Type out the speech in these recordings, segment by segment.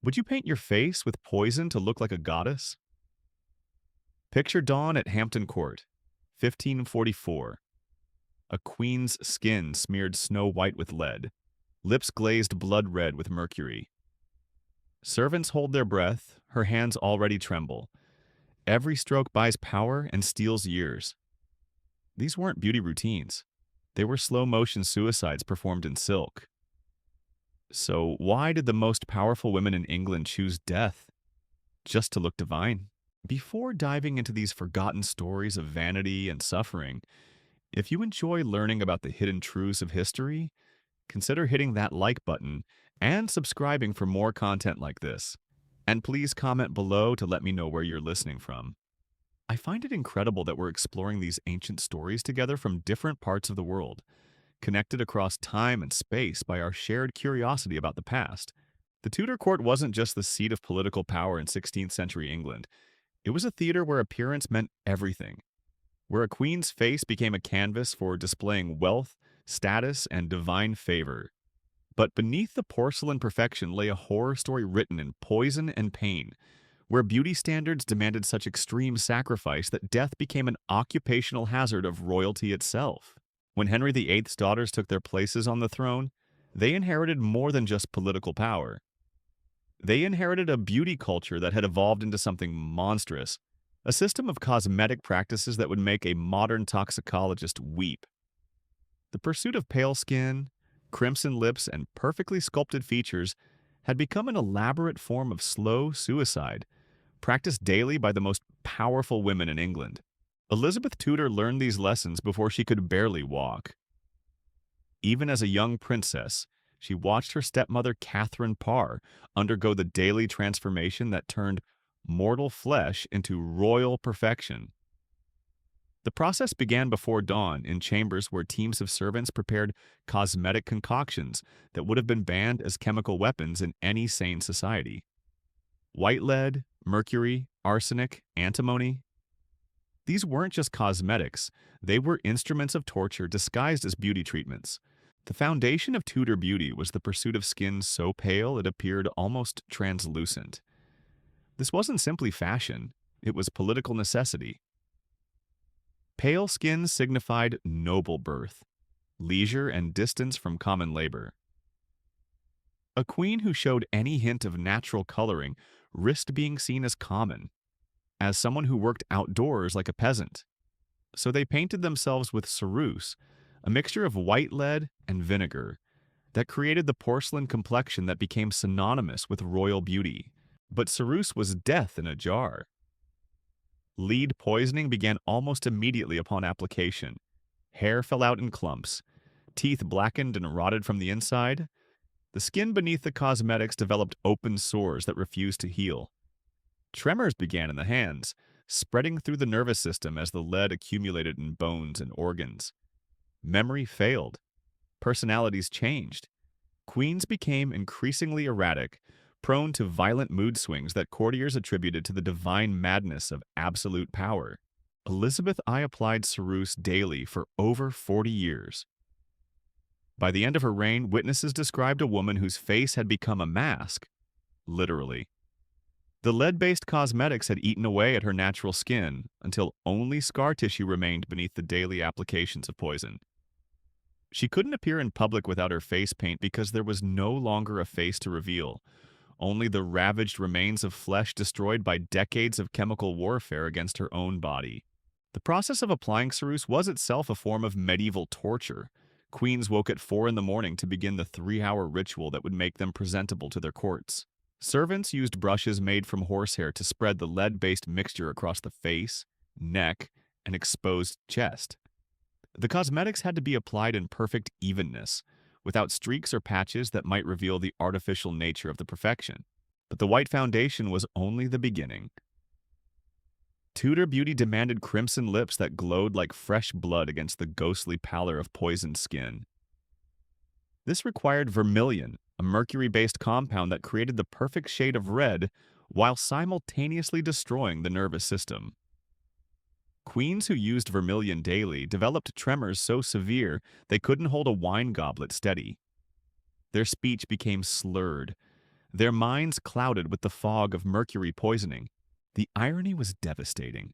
Would you paint your face with poison to look like a goddess? Picture dawn at Hampton Court, 1544. A queen's skin smeared snow white with lead, lips glazed blood red with mercury. Servants hold their breath, her hands already tremble. Every stroke buys power and steals years. These weren't beauty routines. They were slow-motion suicides performed in silk. So why did the most powerful women in England choose death? Just to look divine? Before diving into these forgotten stories of vanity and suffering, if you enjoy learning about the hidden truths of history, consider hitting that like button and subscribing for more content like this. And please comment below to let me know where you're listening from. I find it incredible that we're exploring these ancient stories together from different parts of the world, connected across time and space by our shared curiosity about the past. The Tudor court wasn't just the seat of political power in 16th century England. It was a theater where appearance meant everything, where a queen's face became a canvas for displaying wealth, status, and divine favor. But beneath the porcelain perfection lay a horror story written in poison and pain, where beauty standards demanded such extreme sacrifice that death became an occupational hazard of royalty itself. When Henry VIII's daughters took their places on the throne, they inherited more than just political power. They inherited a beauty culture that had evolved into something monstrous, a system of cosmetic practices that would make a modern toxicologist weep. The pursuit of pale skin, crimson lips, and perfectly sculpted features had become an elaborate form of slow suicide, practiced daily by the most powerful women in England. Elizabeth Tudor learned these lessons before she could barely walk. Even as a young princess, she watched her stepmother Catherine Parr undergo the daily transformation that turned mortal flesh into royal perfection. The process began before dawn in chambers where teams of servants prepared cosmetic concoctions that would have been banned as chemical weapons in any sane society. White lead, mercury, arsenic, antimony. These weren't just cosmetics, they were instruments of torture disguised as beauty treatments. The foundation of Tudor beauty was the pursuit of skin so pale it appeared almost translucent. This wasn't simply fashion, it was political necessity. Pale skin signified noble birth, leisure, and distance from common labor. A queen who showed any hint of natural coloring risked being seen as common, as someone who worked outdoors like a peasant. So they painted themselves with ceruse, a mixture of white lead and vinegar, that created the porcelain complexion that became synonymous with royal beauty. But ceruse was death in a jar. Lead poisoning began almost immediately upon application. Hair fell out in clumps, teeth blackened and rotted from the inside. The skin beneath the cosmetics developed open sores that refused to heal. Tremors began in the hands, spreading through the nervous system as the lead accumulated in bones and organs. Memory failed. Personalities changed. Queens became increasingly erratic, prone to violent mood swings that courtiers attributed to the divine madness of absolute power. Elizabeth I applied ceruse daily for over 40 years. By the end of her reign, witnesses described a woman whose face had become a mask, literally. The lead-based cosmetics had eaten away at her natural skin until only scar tissue remained beneath the daily applications of poison. She couldn't appear in public without her face paint because there was no longer a face to reveal, only the ravaged remains of flesh destroyed by decades of chemical warfare against her own body. The process of applying ceruse was itself a form of medieval torture. Queens woke at 4 in the morning to begin the 3-hour ritual that would make them presentable to their courts. Servants used brushes made from horsehair to spread the lead-based mixture across the face, neck, and exposed chest. The cosmetics had to be applied in perfect evenness, without streaks or patches that might reveal the artificial nature of the perfection. But the white foundation was only the beginning. Tudor beauty demanded crimson lips that glowed like fresh blood against the ghostly pallor of poisoned skin. This required vermilion, a mercury-based compound that created the perfect shade of red while simultaneously destroying the nervous system. Queens who used vermilion daily developed tremors so severe they couldn't hold a wine goblet steady. Their speech became slurred. their minds clouded with the fog of mercury poisoning. The irony was devastating.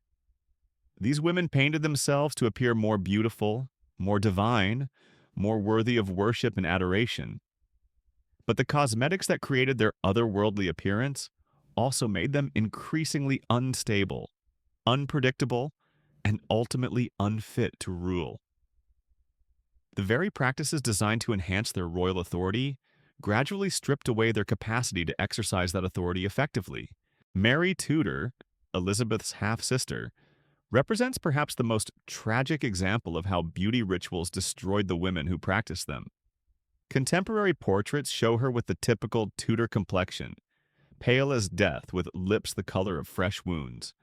These women painted themselves to appear more beautiful, more divine, more worthy of worship and adoration. But the cosmetics that created their otherworldly appearance also made them increasingly unstable, unpredictable, and ultimately unfit to rule. The very practices designed to enhance their royal authority gradually stripped away their capacity to exercise that authority effectively. Mary Tudor, Elizabeth's half-sister, represents perhaps the most tragic example of how beauty rituals destroyed the women who practiced them. Contemporary portraits show her with the typical Tudor complexion, pale as death with lips the color of fresh wounds.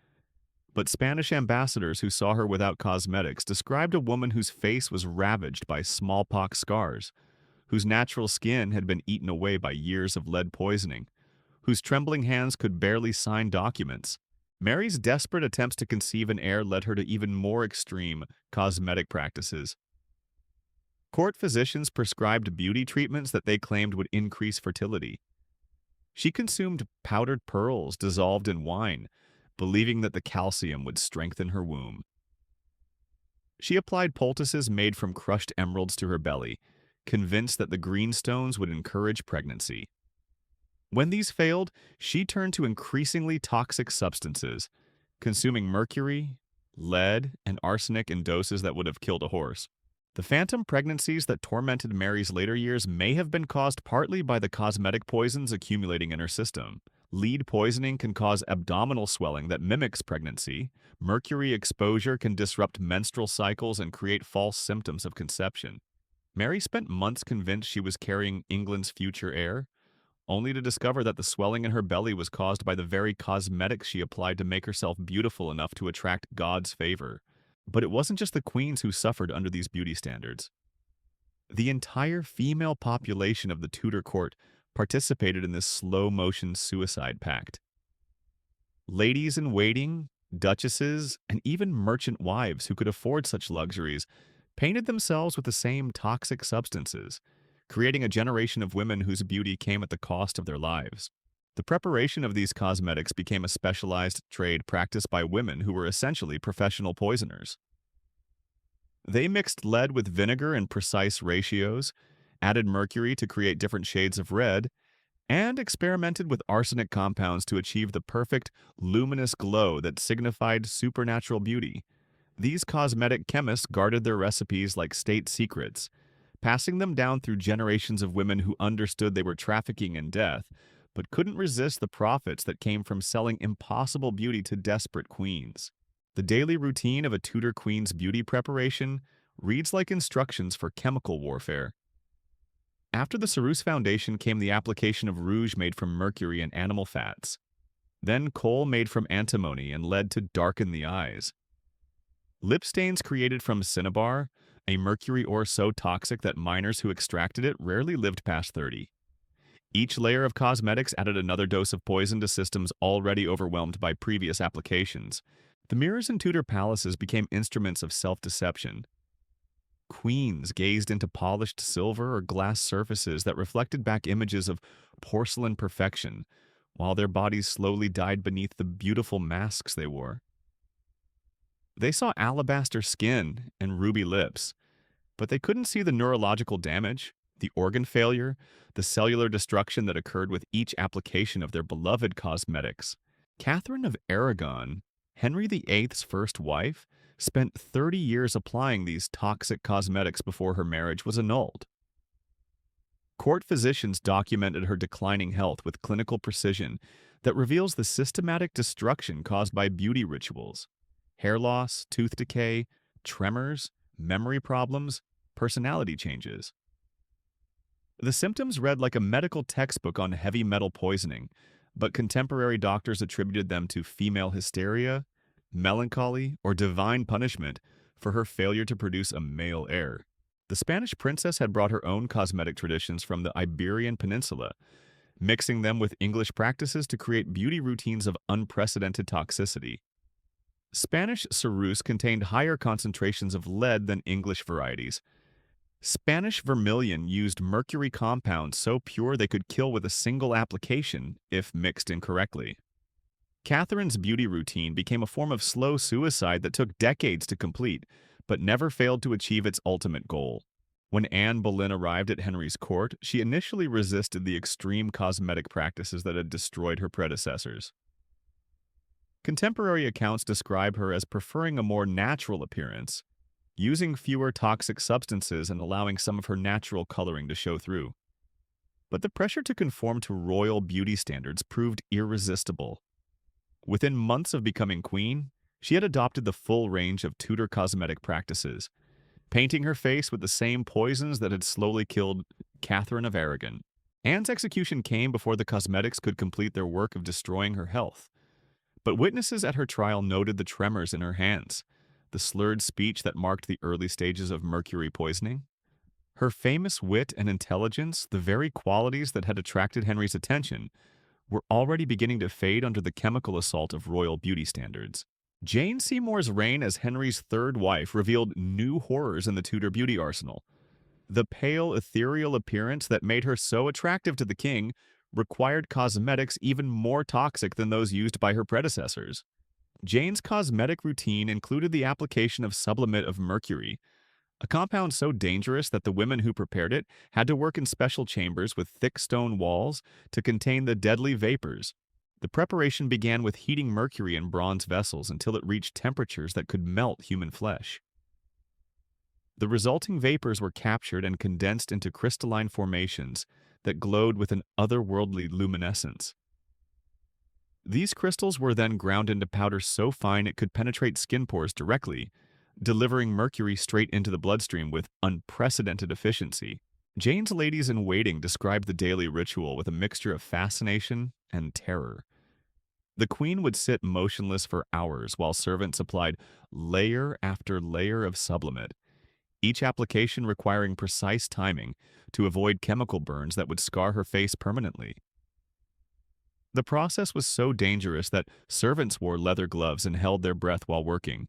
But Spanish ambassadors who saw her without cosmetics described a woman whose face was ravaged by smallpox scars, whose natural skin had been eaten away by years of lead poisoning, whose trembling hands could barely sign documents. Mary's desperate attempts to conceive an heir led her to even more extreme cosmetic practices. Court physicians prescribed beauty treatments that they claimed would increase fertility. She consumed powdered pearls dissolved in wine, believing that the calcium would strengthen her womb. She applied poultices made from crushed emeralds to her belly, convinced that the green stones would encourage pregnancy. When these failed, she turned to increasingly toxic substances, consuming mercury, lead, and arsenic in doses that would have killed a horse. The phantom pregnancies that tormented Mary's later years may have been caused partly by the cosmetic poisons accumulating in her system. Lead poisoning can cause abdominal swelling that mimics pregnancy. Mercury exposure can disrupt menstrual cycles and create false symptoms of conception. Mary spent months convinced she was carrying England's future heir, only to discover that the swelling in her belly was caused by the very cosmetics she applied to make herself beautiful enough to attract God's favor. But it wasn't just the queens who suffered under these beauty standards. The entire female population of the Tudor court participated in this slow-motion suicide pact. Ladies-in-waiting, duchesses, and even merchant wives who could afford such luxuries painted themselves with the same toxic substances, creating a generation of women whose beauty came at the cost of their lives. The preparation of these cosmetics became a specialized trade practiced by women who were essentially professional poisoners. They mixed lead with vinegar in precise ratios, added mercury to create different shades of red, and experimented with arsenic compounds to achieve the perfect, luminous glow that signified supernatural beauty. These cosmetic chemists guarded their recipes like state secrets, passing them down through generations of women who understood they were trafficking in death, but couldn't resist the profits that came from selling impossible beauty to desperate queens. The daily routine of a Tudor queen's beauty preparation reads like instructions for chemical warfare. After the Cyrus Foundation came the application of rouge made from mercury and animal fats, then kohl made from antimony and lead to darken the eyes. Lip stains created from cinnabar, a mercury ore so toxic that miners who extracted it rarely lived past 30. Each layer of cosmetics added another dose of poison to systems already overwhelmed by previous applications. The mirrors in Tudor palaces became instruments of self-deception. Queens gazed into polished silver or glass surfaces that reflected back images of porcelain perfection, while their bodies slowly died beneath the beautiful masks they wore. They saw alabaster skin and ruby lips, but they couldn't see the neurological damage, the organ failure, the cellular destruction that occurred with each application of their beloved cosmetics. Catherine of Aragon, Henry VIII's first wife, spent 30 years applying these toxic cosmetics before her marriage was annulled. Court physicians documented her declining health with clinical precision that reveals the systematic destruction caused by beauty rituals. Hair loss, tooth decay, tremors, memory problems, personality changes. The symptoms read like a medical textbook on heavy metal poisoning, but contemporary doctors attributed them to female hysteria, melancholy, or divine punishment for her failure to produce a male heir. The Spanish princess had brought her own cosmetic traditions from the Iberian Peninsula, mixing them with English practices to create beauty routines of unprecedented toxicity. Spanish ceruse contained higher concentrations of lead than English varieties, Spanish vermilion used mercury compounds so pure they could kill with a single application if mixed incorrectly. Catherine's beauty routine became a form of slow suicide that took decades to complete, but never failed to achieve its ultimate goal. When Anne Boleyn arrived at Henry's court, she initially resisted the extreme cosmetic practices that had destroyed her predecessors. Contemporary accounts describe her as preferring a more natural appearance, using fewer toxic substances and allowing some of her natural coloring to show through. But the pressure to conform to royal beauty standards proved irresistible. Within months of becoming queen, she had adopted the full range of Tudor cosmetic practices, painting her face with the same poisons that had slowly killed Catherine of Aragon. Anne's execution came before the cosmetics could complete their work of destroying her health. But witnesses at her trial noted the tremors in her hands, the slurred speech that marked the early stages of mercury poisoning. Her famous wit and intelligence, the very qualities that had attracted Henry's attention, were already beginning to fade under the chemical assault of royal beauty standards. Jane Seymour's reign as Henry's third wife revealed new horrors in the Tudor beauty arsenal. The pale, ethereal appearance that made her so attractive to the king required cosmetics even more toxic than those used by her predecessors. Jane's cosmetic routine included the application of sublimate of mercury, a compound so dangerous that the women who prepared it had to work in special chambers with thick stone walls to contain the deadly vapors. The preparation began with heating mercury in bronze vessels until it reached temperatures that could melt human flesh. The resulting vapors were captured and condensed into crystalline formations that glowed with an otherworldly luminescence. These crystals were then ground into powder so fine it could penetrate skin pores directly, delivering mercury straight into the bloodstream with unprecedented efficiency. Jane's ladies-in-waiting described the daily ritual with a mixture of fascination and terror. The queen would sit motionless for hours while servants applied layer after layer of sublimate, each application requiring precise timing to avoid chemical burns that would scar her face permanently. The process was so dangerous that servants wore leather gloves and held their breath while working.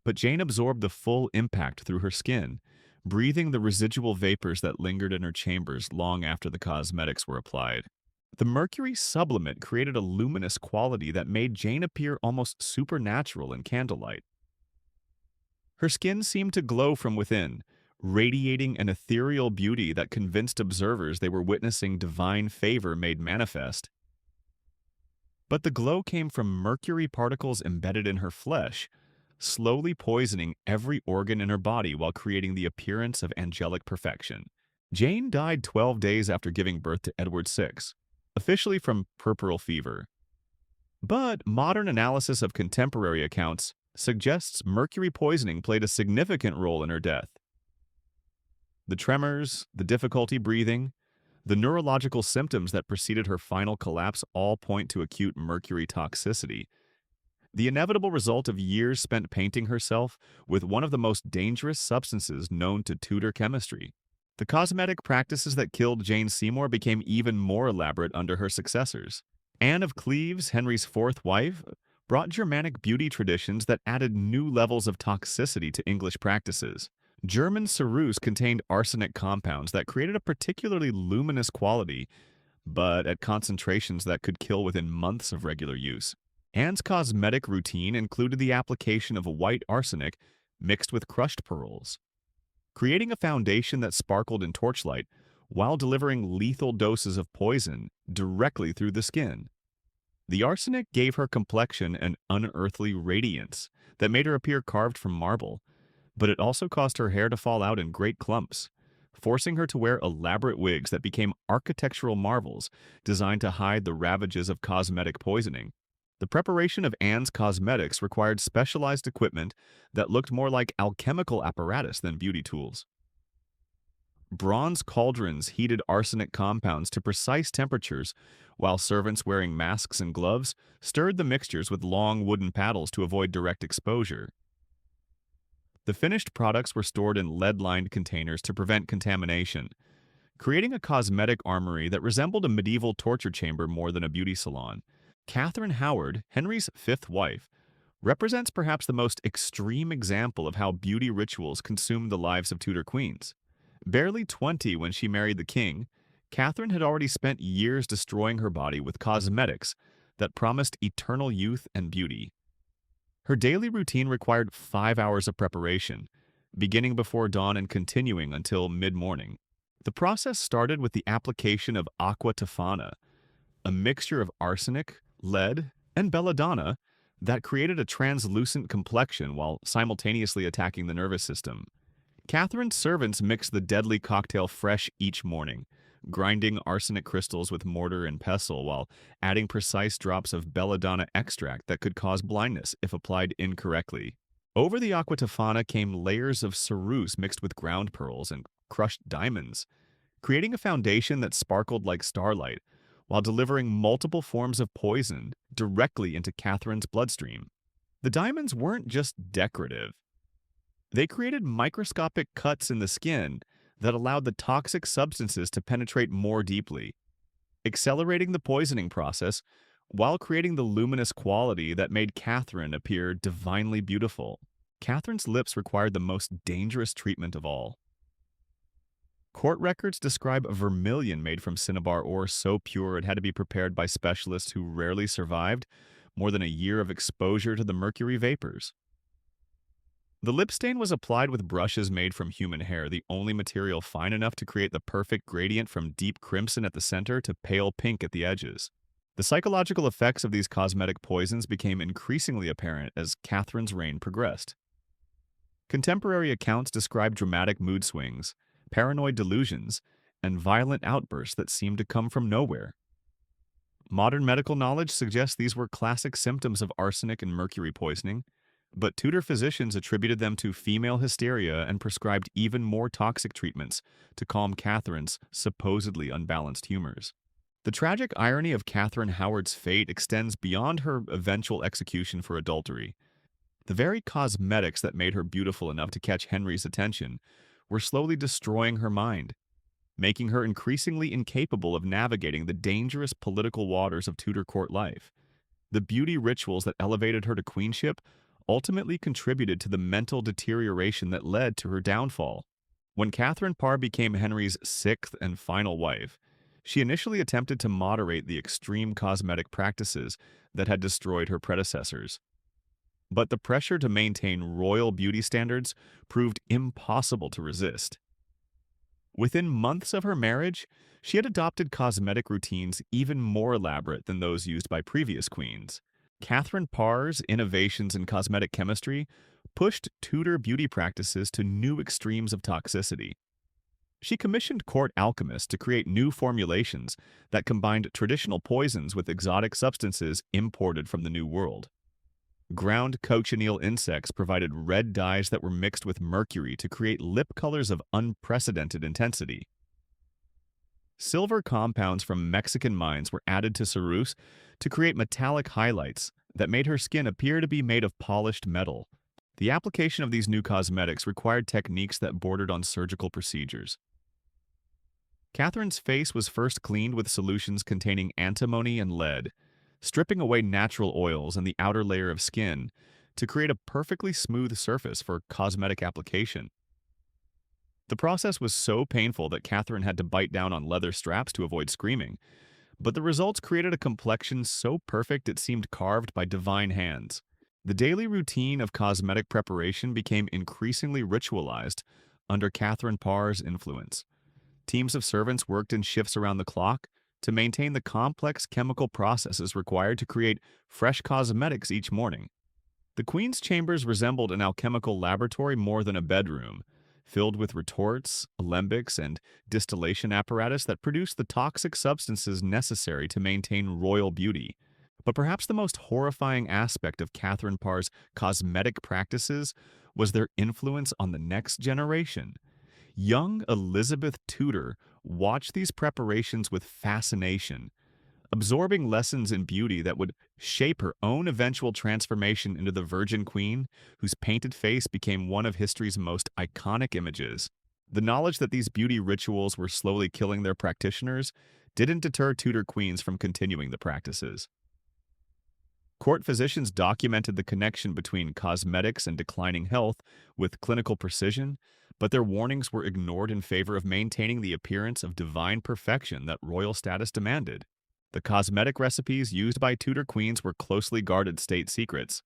But Jane absorbed the full impact through her skin, breathing the residual vapors that lingered in her chambers long after the cosmetics were applied. The mercury sublimate created a luminous quality that made Jane appear almost supernatural in candlelight. Her skin seemed to glow from within, radiating an ethereal beauty that convinced observers they were witnessing divine favor made manifest. But the glow came from mercury particles embedded in her flesh, slowly poisoning every organ in her body while creating the appearance of angelic perfection. Jane died 12 days after giving birth to Edward VI, officially from puerperal fever. But modern analysis of contemporary accounts suggests mercury poisoning played a significant role in her death. The tremors, the difficulty breathing, the neurological symptoms that preceded her final collapse all point to acute mercury toxicity, the inevitable result of years spent painting herself with one of the most dangerous substances known to Tudor chemistry. The cosmetic practices that killed Jane Seymour became even more elaborate under her successors. Anne of Cleves, Henry's fourth wife, brought Germanic beauty traditions that added new levels of toxicity to English practices. German ceruse contained arsenic compounds that created a particularly luminous quality, but at concentrations that could kill within months of regular use. Anne's cosmetic routine included the application of white arsenic mixed with crushed pearls, creating a foundation that sparkled in torchlight while delivering lethal doses of poison directly through the skin. The arsenic gave her complexion an unearthly radiance that made her appear carved from marble, but it also caused her hair to fall out in great clumps, forcing her to wear elaborate wigs that became architectural marvels designed to hide the ravages of cosmetic poisoning. The preparation of Anne's cosmetics required specialized equipment that looked more like alchemical apparatus than beauty tools. Bronze cauldrons heated arsenic compounds to precise temperatures, while servants wearing masks and gloves stirred the mixtures with long wooden paddles to avoid direct exposure. The finished products were stored in lead-lined containers to prevent contamination, creating a cosmetic armory that resembled a medieval torture chamber more than a beauty salon. Catherine Howard, Henry's fifth wife, represents perhaps the most extreme example of how beauty rituals consumed the lives of Tudor queens. Barely 20 when she married the king, Catherine had already spent years destroying her body with cosmetics that promised eternal youth and beauty. Her daily routine required 5 hours of preparation, beginning before dawn and continuing until mid-morning. The process started with the application of aqua tofana, a mixture of arsenic, lead, and belladonna that created a translucent complexion while simultaneously attacking the nervous system. Catherine's servants mixed the deadly cocktail fresh each morning, grinding arsenic crystals with mortar and pestle while adding precise drops of belladonna extract that could cause blindness if applied incorrectly. Over the aqua tofana came layers of ceruse mixed with ground pearls and crushed diamonds, creating a foundation that sparkled like starlight while delivering multiple forms of poison directly into Catherine's bloodstream. The diamonds weren't just decorative. They created microscopic cuts in the skin that allowed the toxic substances to penetrate more deeply, accelerating the poisoning process while creating the luminous quality that made Catherine appear divinely beautiful. Catherine's lips required the most dangerous treatment of all. Court records describe a vermilion made from cinnabar ore so pure it had to be prepared by specialists who rarely survived more than a year of exposure to the mercury vapors. The lip stain was applied with brushes made from human hair, the only material fine enough to create the perfect gradient from deep crimson at the center to pale pink at the edges. The psychological effects of these cosmetic poisons became increasingly apparent as Catherine's reign progressed. Contemporary accounts describe dramatic mood swings, paranoid delusions, and violent outbursts that seemed to come from nowhere. Modern medical knowledge suggests these were classic symptoms of arsenic and mercury poisoning, but Tudor physicians attributed them to female hysteria and prescribed even more toxic treatments to calm Catherine's supposedly unbalanced humors. The tragic irony of Catherine Howard's fate extends beyond her eventual execution for adultery. The very cosmetics that made her beautiful enough to catch Henry's attention were slowly destroying her mind, making her increasingly incapable of navigating the dangerous political waters of Tudor court life. The beauty rituals that elevated her to queenship ultimately contributed to the mental deterioration that led to her downfall. When Catherine Parr became Henry's sixth and final wife, she initially attempted to moderate the extreme cosmetic practices that had destroyed her predecessors. But the pressure to maintain royal beauty standards proved impossible to resist. Within months of her marriage, she had adopted cosmetic routines even more elaborate than those used by previous queens. Catherine Parr's innovations in cosmetic chemistry pushed Tudor beauty practices to new extremes of toxicity. She commissioned court alchemists to create new formulations that combined traditional poisons with exotic substances imported from the New World. Ground cochineal insects provided red dyes that were mixed with mercury to create lip colors of unprecedented intensity. Silver compounds from Mexican mines were added to ceruse to create metallic highlights that made her skin appear to be made of polished metal. The application of these new cosmetics required techniques that bordered on surgical procedures. Catherine's face was first cleaned with solutions containing antimony and lead, stripping away natural oils and the outer layer of skin to create a perfectly smooth surface for cosmetic application. The process was so painful that Catherine had to bite down on leather straps to avoid screaming, but the results created a complexion so perfect it seemed carved by divine hands. The daily routine of cosmetic preparation became increasingly ritualized under Catherine Parr's influence. Teams of servants worked in shifts around the clock to maintain the complex chemical processes required to create fresh cosmetics each morning. The Queen's chambers resembled an alchemical laboratory more than a bedroom, filled with retorts, alembics, and distillation apparatus that produced the toxic substances necessary to maintain royal beauty. But perhaps the most horrifying aspect of Catherine Parr's cosmetic practices was their influence on the next generation. Young Elizabeth Tudor watched these preparations with fascination, absorbing lessons in beauty that would shape her own eventual transformation into the Virgin Queen, whose painted face became one of history's most iconic images. The knowledge that these beauty rituals were slowly killing their practitioners didn't deter Tudor queens from continuing the practices. Court physicians documented the connection between cosmetics and declining health with clinical precision, but their warnings were ignored in favor of maintaining the appearance of divine perfection that royal status demanded. The cosmetic recipes used by Tudor queens were closely guarded state secrets,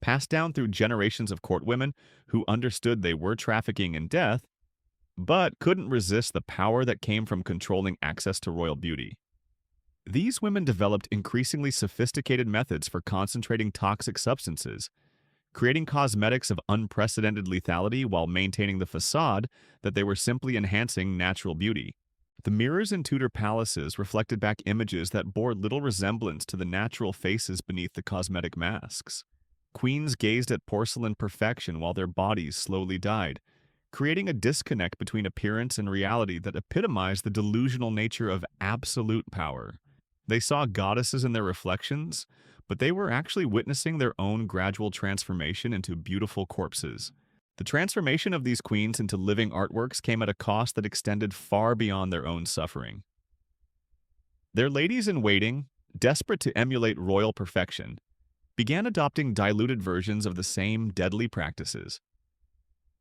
passed down through generations of court women who understood they were trafficking in death, but couldn't resist the power that came from controlling access to royal beauty. These women developed increasingly sophisticated methods for concentrating toxic substances, creating cosmetics of unprecedented lethality while maintaining the facade that they were simply enhancing natural beauty. The mirrors in Tudor palaces reflected back images that bore little resemblance to the natural faces beneath the cosmetic masks. Queens gazed at porcelain perfection while their bodies slowly died, creating a disconnect between appearance and reality that epitomized the delusional nature of absolute power. They saw goddesses in their reflections, but they were actually witnessing their own gradual transformation into beautiful corpses. The transformation of these queens into living artworks came at a cost that extended far beyond their own suffering. Their ladies-in-waiting, desperate to emulate royal perfection, began adopting diluted versions of the same deadly practices.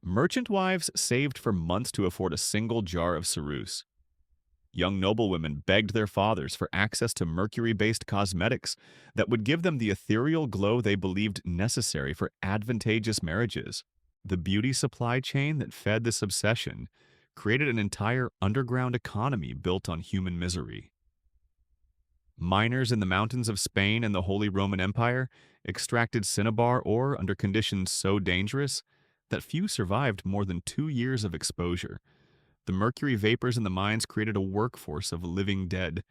Merchant wives saved for months to afford a single jar of ceruse. Young noblewomen begged their fathers for access to mercury-based cosmetics that would give them the ethereal glow they believed necessary for advantageous marriages. The beauty supply chain that fed this obsession created an entire underground economy built on human misery. Miners in the mountains of Spain and the Holy Roman Empire extracted cinnabar ore under conditions so dangerous that few survived more than 2 years of exposure. The mercury vapors in the mines created a workforce of living dead,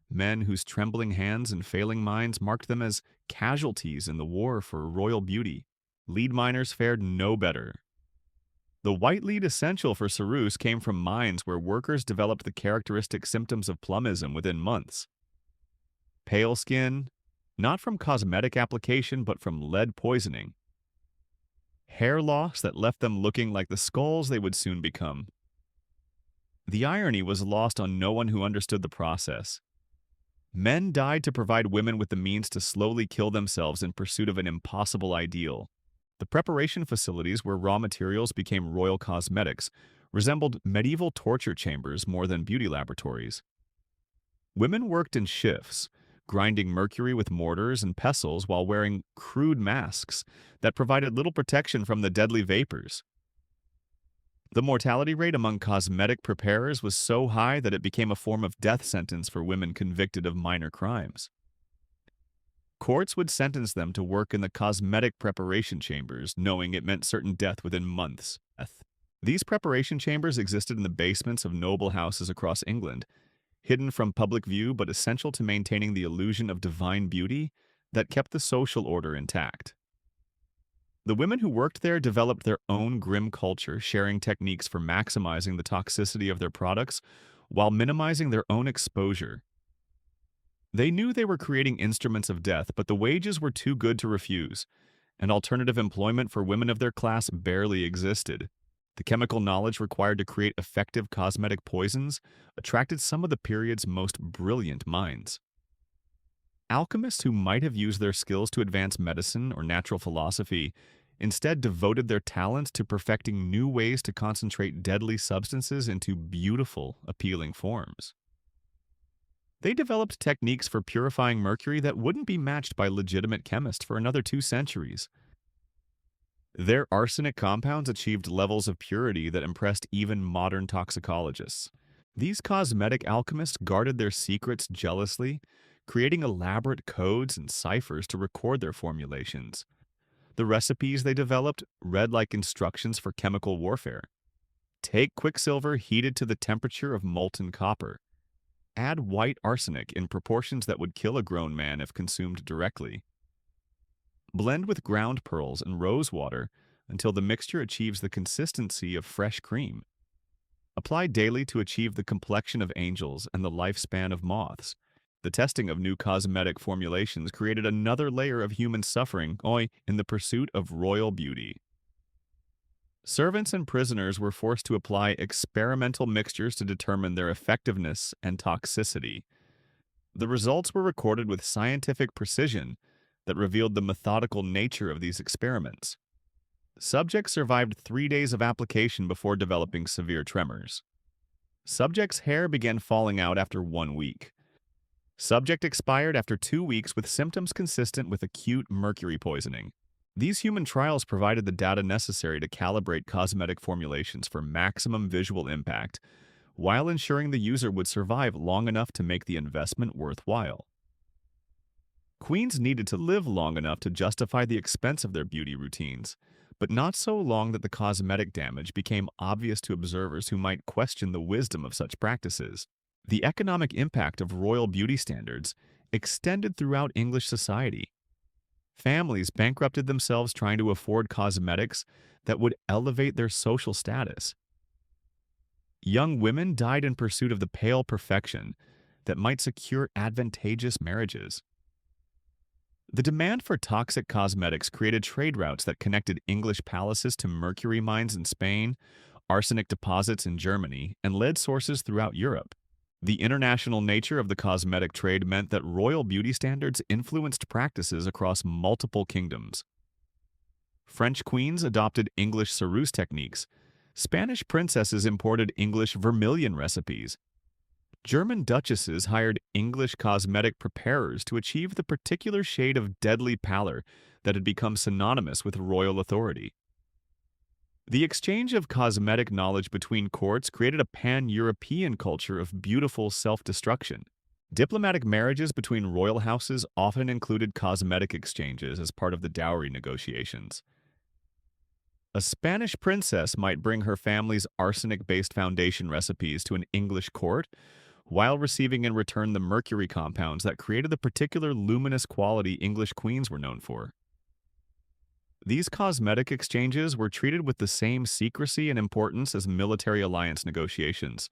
men whose trembling hands and failing minds marked them as casualties in the war for royal beauty. Lead miners fared no better. The white lead essential for ceruse came from mines where workers developed the characteristic symptoms of plumbism within months. Pale skin, not from cosmetic application but from lead poisoning. Hair loss that left them looking like the skulls they would soon become. The irony was lost on no one who understood the process. Men died to provide women with the means to slowly kill themselves in pursuit of an impossible ideal. The preparation facilities where raw materials became royal cosmetics resembled medieval torture chambers more than beauty laboratories. Women worked in shifts, grinding mercury with mortars and pestles while wearing crude masks that provided little protection from the deadly vapors. The mortality rate among cosmetic preparers was so high that it became a form of death sentence for women convicted of minor crimes. Courts would sentence them to work in the cosmetic preparation chambers, knowing it meant certain death within months. These preparation chambers existed in the basements of noble houses across England, hidden from public view but essential to maintaining the illusion of divine beauty that kept the social order intact. The women who worked there developed their own grim culture, sharing techniques for maximizing the toxicity of their products while minimizing their own exposure. They knew they were creating instruments of death, but the wages were too good to refuse, and alternative employment for women of their class barely existed. The chemical knowledge required to create effective cosmetic poisons attracted some of the period's most brilliant minds. Alchemists who might have used their skills to advance medicine or natural philosophy instead devoted their talents to perfecting new ways to concentrate deadly substances into beautiful, appealing forms. They developed techniques for purifying mercury that wouldn't be matched by legitimate chemists for another 2 centuries. Their arsenic compounds achieved levels of purity that impressed even modern toxicologists. These cosmetic alchemists guarded their secrets jealously, creating elaborate codes and ciphers to record their formulations. The recipes they developed read like instructions for chemical warfare. Take quicksilver heated to the temperature of molten copper. Add white arsenic in proportions that would kill a grown man if consumed directly. Blend with ground pearls and rose water until the mixture achieves the consistency of fresh cream. Apply daily to achieve the complexion of angels and the lifespan of moths. The testing of new cosmetic formulations created another layer of human suffering in the pursuit of royal beauty. Servants and prisoners were forced to apply experimental mixtures to determine their effectiveness and toxicity. The results were recorded with scientific precision that revealed the methodical nature of these experiments. Subjects survived 3 days of application before developing severe tremors. Subject's hair began falling out after 1 week. Subject expired after 2 weeks with symptoms consistent with acute mercury poisoning. These human trials provided the data necessary to calibrate cosmetic formulations for maximum visual impact, while ensuring the user would survive long enough to make the investment worthwhile. Queens needed to live long enough to justify the expense of their beauty routines, but not so long that the cosmetic damage became obvious to observers who might question the wisdom of such practices. The economic impact of royal beauty standards extended throughout English society. Families bankrupted themselves trying to afford cosmetics that would elevate their social status. Young women died in pursuit of the pale perfection that might secure advantageous marriages. The demand for toxic cosmetics created trade routes that connected English palaces to mercury mines in Spain, arsenic deposits in Germany, and lead sources throughout Europe. The international nature of the cosmetic trade meant that royal beauty standards influenced practices across multiple kingdoms. French queens adopted English ceruse techniques. Spanish princesses imported English vermilion recipes. German duchesses hired English cosmetic preparers to achieve the particular shade of deadly pallor that had become synonymous with royal authority. The exchange of cosmetic knowledge between courts created a pan-European culture of beautiful self-destruction. Diplomatic marriages between royal houses often included cosmetic exchanges as part of the dowry negotiations. A Spanish princess might bring her family's arsenic-based foundation recipes to an English court, while receiving in return the mercury compounds that created the particular luminous quality English queens were known for. These cosmetic exchanges were treated with the same secrecy and importance as military alliance negotiations,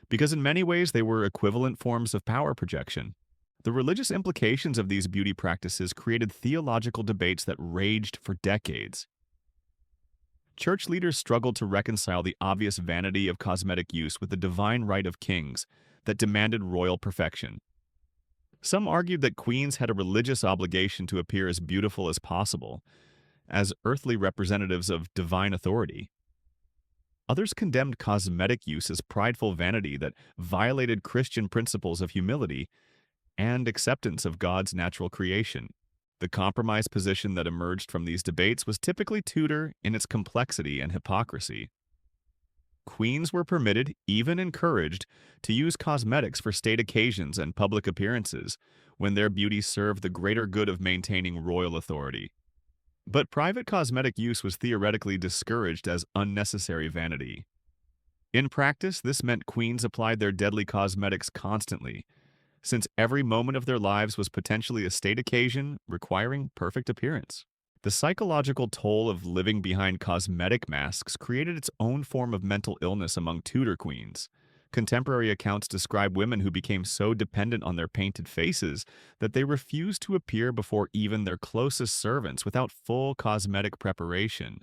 because in many ways they were equivalent forms of power projection. The religious implications of these beauty practices created theological debates that raged for decades. Church leaders struggled to reconcile the obvious vanity of cosmetic use with the divine right of kings that demanded royal perfection. Some argued that queens had a religious obligation to appear as beautiful as possible, as earthly representatives of divine authority. Others condemned cosmetic use as prideful vanity that violated Christian principles of humility and acceptance of God's natural creation. The compromise position that emerged from these debates was typically Tudor in its complexity and hypocrisy. Queens were permitted, even encouraged, to use cosmetics for state occasions and public appearances when their beauty served the greater good of maintaining royal authority. But private cosmetic use was theoretically discouraged as unnecessary vanity. In practice, this meant queens applied their deadly cosmetics constantly, since every moment of their lives was potentially a state occasion requiring perfect appearance. The psychological toll of living behind cosmetic masks created its own form of mental illness among Tudor queens. Contemporary accounts describe women who became so dependent on their painted faces that they refused to appear before even their closest servants without full cosmetic preparation.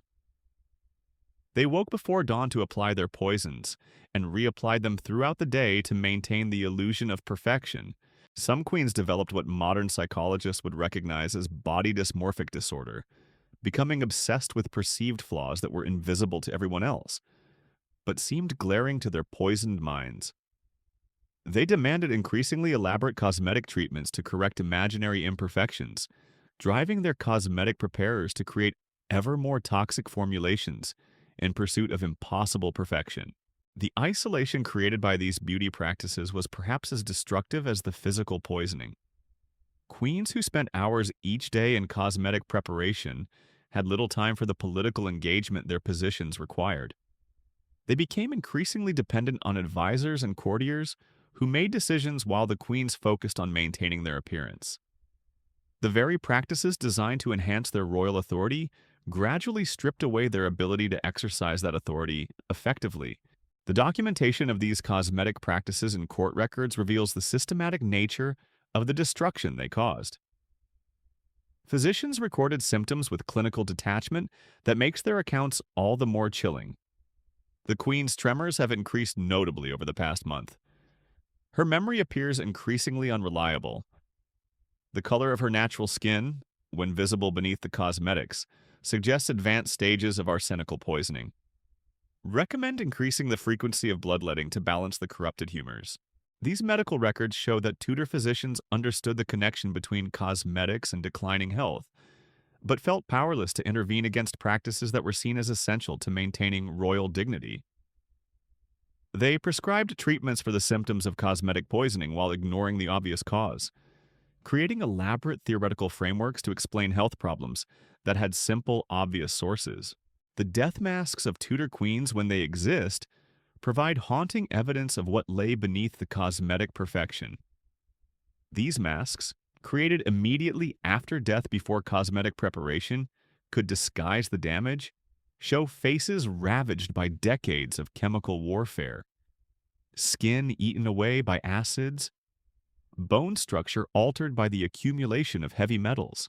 They woke before dawn to apply their poisons, and reapplied them throughout the day to maintain the illusion of perfection. Some queens developed what modern psychologists would recognize as body dysmorphic disorder, becoming obsessed with perceived flaws that were invisible to everyone else, but seemed glaring to their poisoned minds. They demanded increasingly elaborate cosmetic treatments to correct imaginary imperfections, driving their cosmetic preparers to create ever more toxic formulations in pursuit of impossible perfection. The isolation created by these beauty practices was perhaps as destructive as the physical poisoning. Queens who spent hours each day in cosmetic preparation had little time for the political engagement their positions required. They became increasingly dependent on advisors and courtiers who made decisions while the queens focused on maintaining their appearance. The very practices designed to enhance their royal authority gradually stripped away their ability to exercise that authority effectively. The documentation of these cosmetic practices in court records reveals the systematic nature of the destruction they caused. Physicians recorded symptoms with clinical detachment that makes their accounts all the more chilling. The Queen's tremors have increased notably over the past month. Her memory appears increasingly unreliable. The color of her natural skin, when visible beneath the cosmetics, suggests advanced stages of arsenical poisoning. Recommend increasing the frequency of bloodletting to balance the corrupted humors. These medical records show that Tudor physicians understood the connection between cosmetics and declining health, but felt powerless to intervene against practices that were seen as essential to maintaining royal dignity. They prescribed treatments for the symptoms of cosmetic poisoning while ignoring the obvious cause, creating elaborate theoretical frameworks to explain health problems that had simple, obvious sources. The death masks of Tudor queens, when they exist, provide haunting evidence of what lay beneath the cosmetic perfection. These masks, created immediately after death before cosmetic preparation could disguise the damage, show faces ravaged by decades of chemical warfare, skin eaten away by acids, bone structure altered by the accumulation of heavy metals,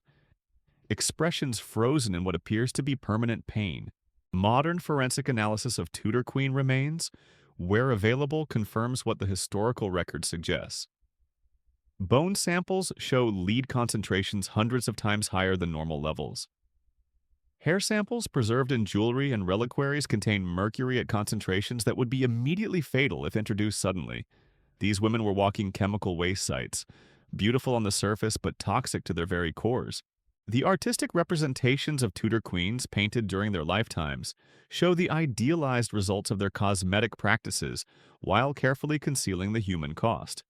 expressions frozen in what appears to be permanent pain. Modern forensic analysis of Tudor queen remains, where available, confirms what the historical record suggests. Bone samples show lead concentrations hundreds of times higher than normal levels. Hair samples preserved in jewelry and reliquaries contain mercury at concentrations that would be immediately fatal if introduced suddenly. These women were walking chemical waste sites, beautiful on the surface but toxic to their very cores. The artistic representations of Tudor queens painted during their lifetimes show the idealized results of their cosmetic practices while carefully concealing the human cost.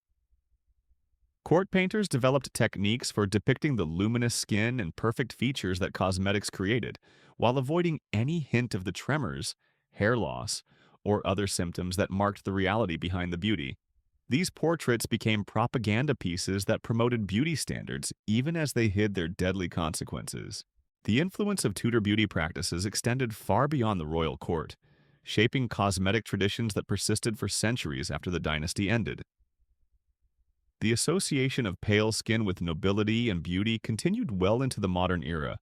Court painters developed techniques for depicting the luminous skin and perfect features that cosmetics created, while avoiding any hint of the tremors, hair loss, or other symptoms that marked the reality behind the beauty. These portraits became propaganda pieces that promoted beauty standards even as they hid their deadly consequences. The influence of Tudor beauty practices extended far beyond the royal court, shaping cosmetic traditions that persisted for centuries after the dynasty ended. The association of pale skin with nobility and beauty continued well into the modern era,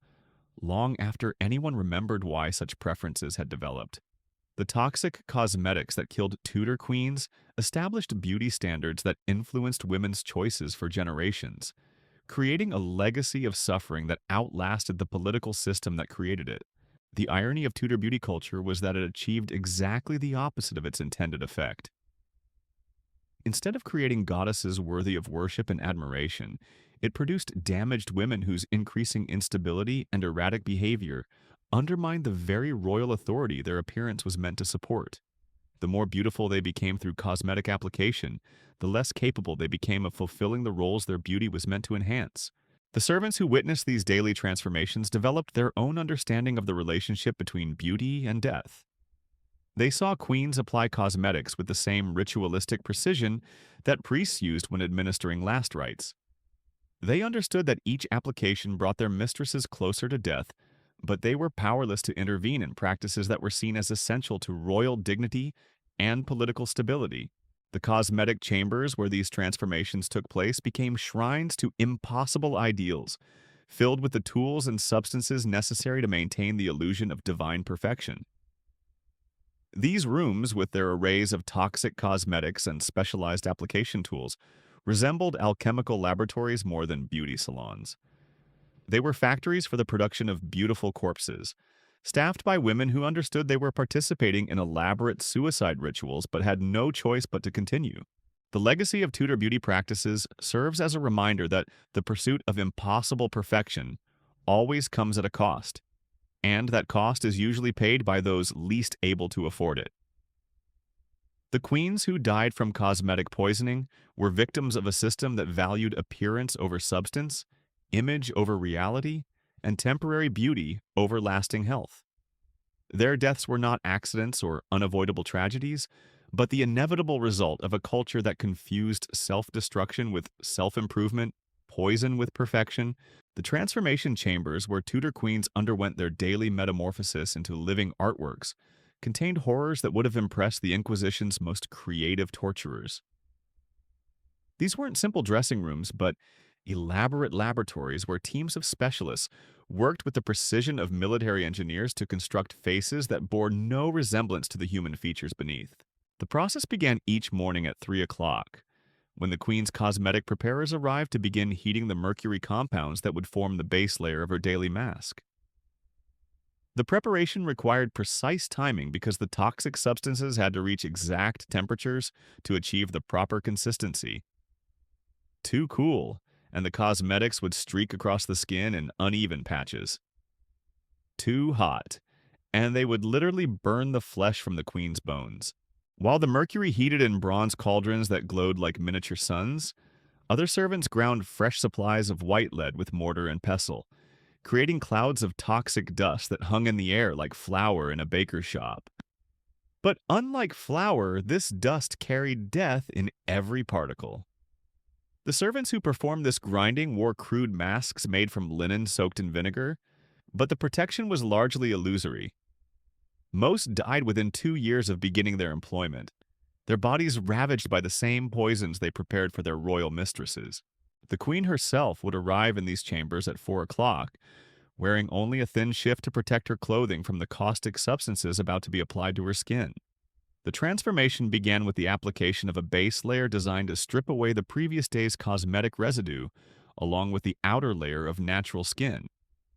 long after anyone remembered why such preferences had developed. The toxic cosmetics that killed Tudor queens established beauty standards that influenced women's choices for generations, creating a legacy of suffering that outlasted the political system that created it. The irony of Tudor beauty culture was that it achieved exactly the opposite of its intended effect. Instead of creating goddesses worthy of worship and admiration, it produced damaged women whose increasing instability and erratic behavior undermined the very royal authority their appearance was meant to support. The more beautiful they became through cosmetic application, the less capable they became of fulfilling the roles their beauty was meant to enhance. The servants who witnessed these daily transformations developed their own understanding of the relationship between beauty and death. They saw queens apply cosmetics with the same ritualistic precision that priests used when administering last rites. They understood that each application brought their mistresses closer to death, but they were powerless to intervene in practices that were seen as essential to royal dignity and political stability. The cosmetic chambers where these transformations took place became shrines to impossible ideals, filled with the tools and substances necessary to maintain the illusion of divine perfection. These rooms, with their arrays of toxic cosmetics and specialized application tools, resembled alchemical laboratories more than beauty salons. They were factories for the production of beautiful corpses, staffed by women who understood they were participating in elaborate suicide rituals but had no choice but to continue. The legacy of Tudor beauty practices serves as a reminder that the pursuit of impossible perfection always comes at a cost, and that cost is usually paid by those least able to afford it. The queens who died from cosmetic poisoning were victims of a system that valued appearance over substance, image over reality, and temporary beauty over lasting health. Their deaths were not accidents or unavoidable tragedies, but the inevitable result of a culture that confused self-destruction with self-improvement, poison with perfection. The transformation chambers where Tudor queens underwent their daily metamorphosis into living artworks contained horrors that would have impressed the Inquisition's most creative torturers. These weren't simple dressing rooms, but elaborate laboratories where teams of specialists worked with the precision of military engineers to construct faces that bore no resemblance to the human features beneath. The process began each morning at 3 o'clock, when the queen's cosmetic preparers arrived to begin heating the mercury compounds that would form the base layer of her daily mask. The preparation required precise timing because the toxic substances had to reach exact temperatures to achieve the proper consistency. Too cool, and the cosmetics would streak across the skin in uneven patches. Too hot, and they would literally burn the flesh from the queen's bones. While the mercury heated in bronze cauldrons that glowed like miniature suns, other servants ground fresh supplies of white lead with mortar and pestle, creating clouds of toxic dust that hung in the air like flour in a baker's shop. But unlike flour, this dust carried death in every particle. The servants who performed this grinding wore crude masks made from linen soaked in vinegar, but the protection was largely illusory. Most died within 2 years of beginning their employment, their bodies ravaged by the same poisons they prepared for their royal mistresses. The queen herself would arrive in these chambers at 4 o'clock, wearing only a thin shift to protect her clothing from the caustic substances about to be applied to her skin. The transformation began with the application of a base layer designed to strip away the previous day's cosmetic residue, along with the outer layer of natural skin.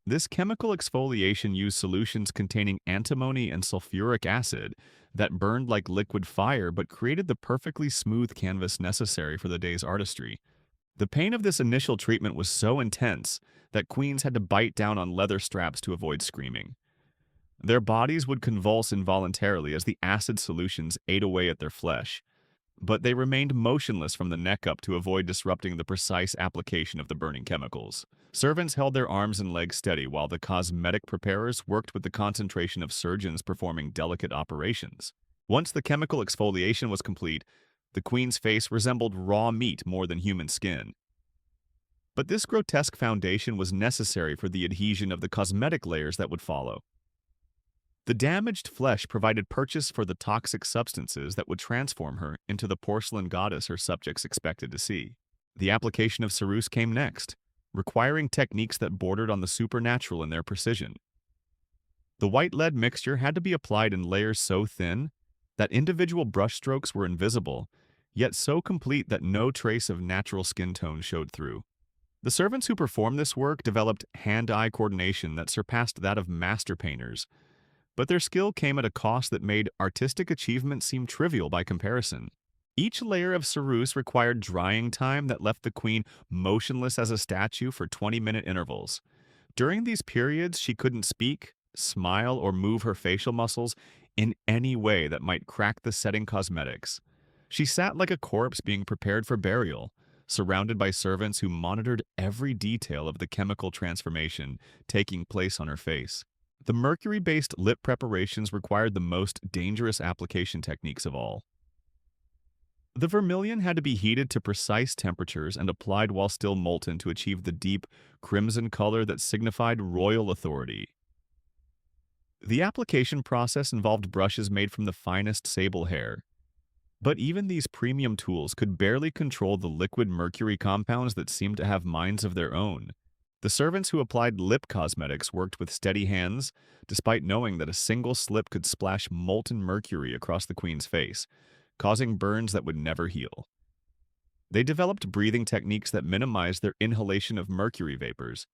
This chemical exfoliation used solutions containing antimony and sulfuric acid that burned like liquid fire but created the perfectly smooth canvas necessary for the day's artistry. The pain of this initial treatment was so intense that queens had to bite down on leather straps to avoid screaming. Their bodies would convulse involuntarily as the acid solutions ate away at their flesh, but they remained motionless from the neck up to avoid disrupting the precise application of the burning chemicals. Servants held their arms and legs steady while the cosmetic preparers worked with the concentration of surgeons performing delicate operations. Once the chemical exfoliation was complete, the queen's face resembled raw meat more than human skin. But this grotesque foundation was necessary for the adhesion of the cosmetic layers that would follow. The damaged flesh provided purchase for the toxic substances that would transform her into the porcelain goddess her subjects expected to see. The application of ceruse came next, requiring techniques that bordered on the supernatural in their precision. The white lead mixture had to be applied in layers so thin that individual brushstrokes were invisible, yet so complete that no trace of natural skin tone showed through. The servants who performed this work developed hand-eye coordination that surpassed that of master painters, but their skill came at a cost that made artistic achievement seem trivial by comparison. Each layer of ceruse required drying time that left the queen motionless as a statue for 20-minute intervals. During these periods, she couldn't speak, smile, or move her facial muscles in any way that might crack the setting cosmetics. She sat like a corpse being prepared for burial, surrounded by servants who monitored every detail of the chemical transformation taking place on her face. The mercury-based lip preparations required the most dangerous application techniques of all. The vermilion had to be heated to precise temperatures and applied while still molten to achieve the deep, crimson color that signified royal authority. The application process involved brushes made from the finest sable hair, but even these premium tools could barely control the liquid mercury compounds that seemed to have minds of their own. The servants who applied lip cosmetics worked with steady hands, despite knowing that a single slip could splash molten mercury across the queen's face, causing burns that would never heal. They developed breathing techniques that minimized their inhalation of mercury vapors,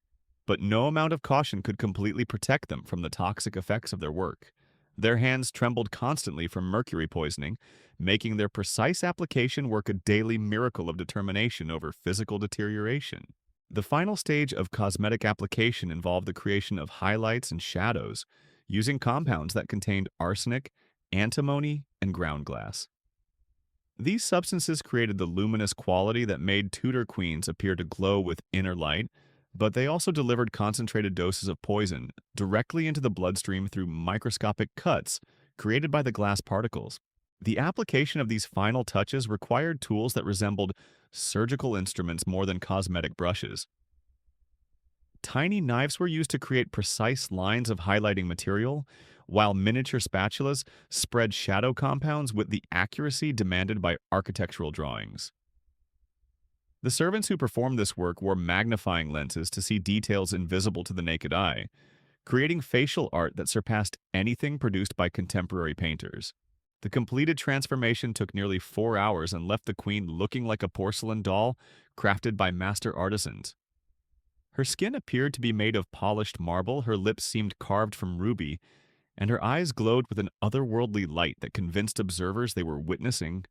but no amount of caution could completely protect them from the toxic effects of their work. Their hands trembled constantly from mercury poisoning, making their precise application work a daily miracle of determination over physical deterioration. The final stage of cosmetic application involved the creation of highlights and shadows using compounds that contained arsenic, antimony, and ground glass. These substances created the luminous quality that made Tudor queens appear to glow with inner light, but they also delivered concentrated doses of poison directly into the bloodstream through microscopic cuts created by the glass particles. The application of these final touches required tools that resembled surgical instruments more than cosmetic brushes. Tiny knives were used to create precise lines of highlighting material, while miniature spatulas spread shadow compounds with the accuracy demanded by architectural drawings. The servants who performed this work wore magnifying lenses to see details invisible to the naked eye, creating facial art that surpassed anything produced by contemporary painters. The completed transformation took nearly 4 hours and left the queen looking like a porcelain doll crafted by master artisans. Her skin appeared to be made of polished marble, her lips seemed carved from ruby, and her eyes glowed with an otherworldly light that convinced observers they were witnessing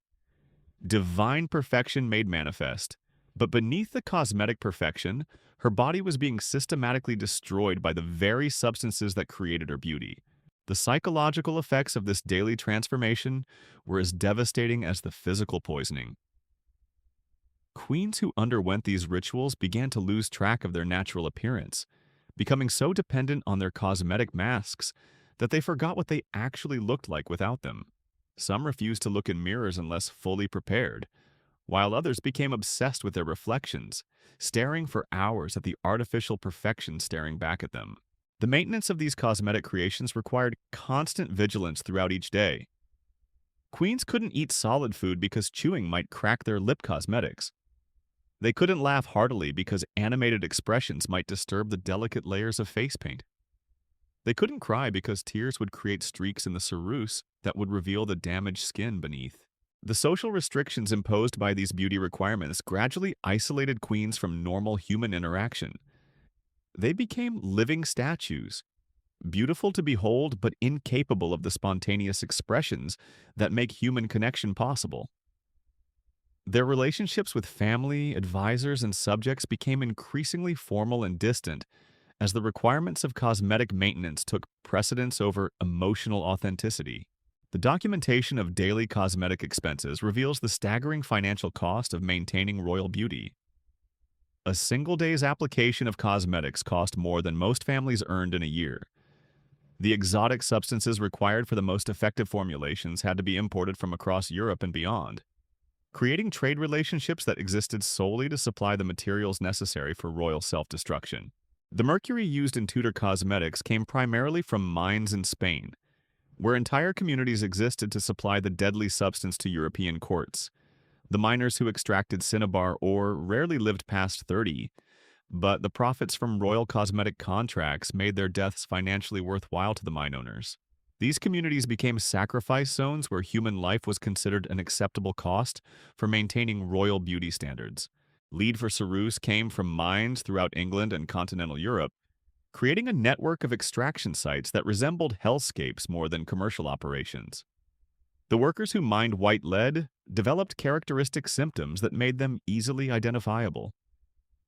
divine perfection made manifest. But beneath the cosmetic perfection, her body was being systematically destroyed by the very substances that created her beauty. The psychological effects of this daily transformation were as devastating as the physical poisoning. Queens who underwent these rituals began to lose track of their natural appearance, becoming so dependent on their cosmetic masks that they forgot what they actually looked like without them. Some refused to look in mirrors unless fully prepared, while others became obsessed with their reflections, staring for hours at the artificial perfection staring back at them. The maintenance of these cosmetic creations required constant vigilance throughout each day. Queens couldn't eat solid food because chewing might crack their lip cosmetics. They couldn't laugh heartily because animated expressions might disturb the delicate layers of face paint. They couldn't cry because tears would create streaks in the ceruse that would reveal the damaged skin beneath. The social restrictions imposed by these beauty requirements gradually isolated queens from normal human interaction. They became living statues, beautiful to behold but incapable of the spontaneous expressions that make human connection possible. Their relationships with family, advisors, and subjects became increasingly formal and distant as the requirements of cosmetic maintenance took precedence over emotional authenticity. The documentation of daily cosmetic expenses reveals the staggering financial cost of maintaining royal beauty. A single day's application of cosmetics cost more than most families earned in a year. The exotic substances required for the most effective formulations had to be imported from across Europe and beyond, creating trade relationships that existed solely to supply the materials necessary for royal self-destruction. The mercury used in Tudor cosmetics came primarily from mines in Spain, where entire communities existed to supply the deadly substance to European courts. The miners who extracted cinnabar ore rarely lived past 30, but the profits from royal cosmetic contracts made their deaths financially worthwhile to the mine owners. These communities became sacrifice zones where human life was considered an acceptable cost for maintaining royal beauty standards. Lead for ceruse came from mines throughout England and continental Europe, creating a network of extraction sites that resembled hellscapes more than commercial operations. The workers who mined white lead developed characteristic symptoms that made them easily identifiable.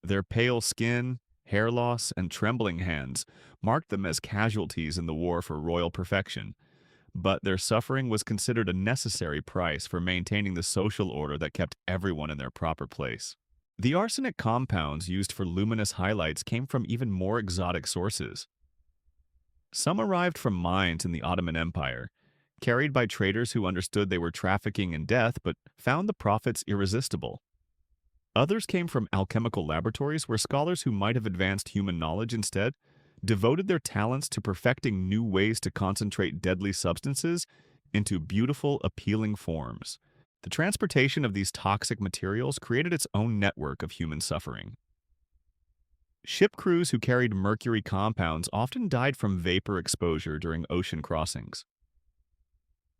Their pale skin, hair loss, and trembling hands marked them as casualties in the war for royal perfection, but their suffering was considered a necessary price for maintaining the social order that kept everyone in their proper place. The arsenic compounds used for luminous highlights came from even more exotic sources. Some arrived from mines in the Ottoman Empire, carried by traders who understood they were trafficking in death but found the profits irresistible. Others came from alchemical laboratories where scholars who might have advanced human knowledge instead devoted their talents to perfecting new ways to concentrate deadly substances into beautiful, appealing forms. The transportation of these toxic materials created its own network of human suffering. Ship crews who carried mercury compounds often died from vapor exposure during ocean crossings.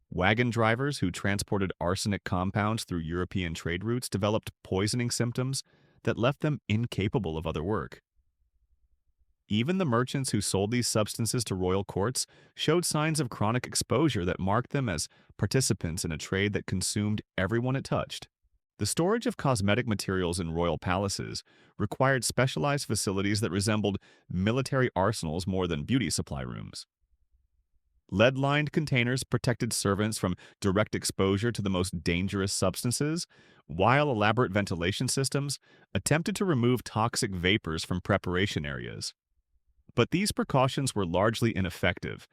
Wagon drivers who transported arsenic compounds through European trade routes developed poisoning symptoms that left them incapable of other work. Even the merchants who sold these substances to royal courts showed signs of chronic exposure that marked them as participants in a trade that consumed everyone it touched. The storage of cosmetic materials in royal palaces required specialized facilities that resembled military arsenals more than beauty supply rooms. Lead-lined containers protected servants from direct exposure to the most dangerous substances, while elaborate ventilation systems attempted to remove toxic vapors from preparation areas. But these precautions were largely ineffective,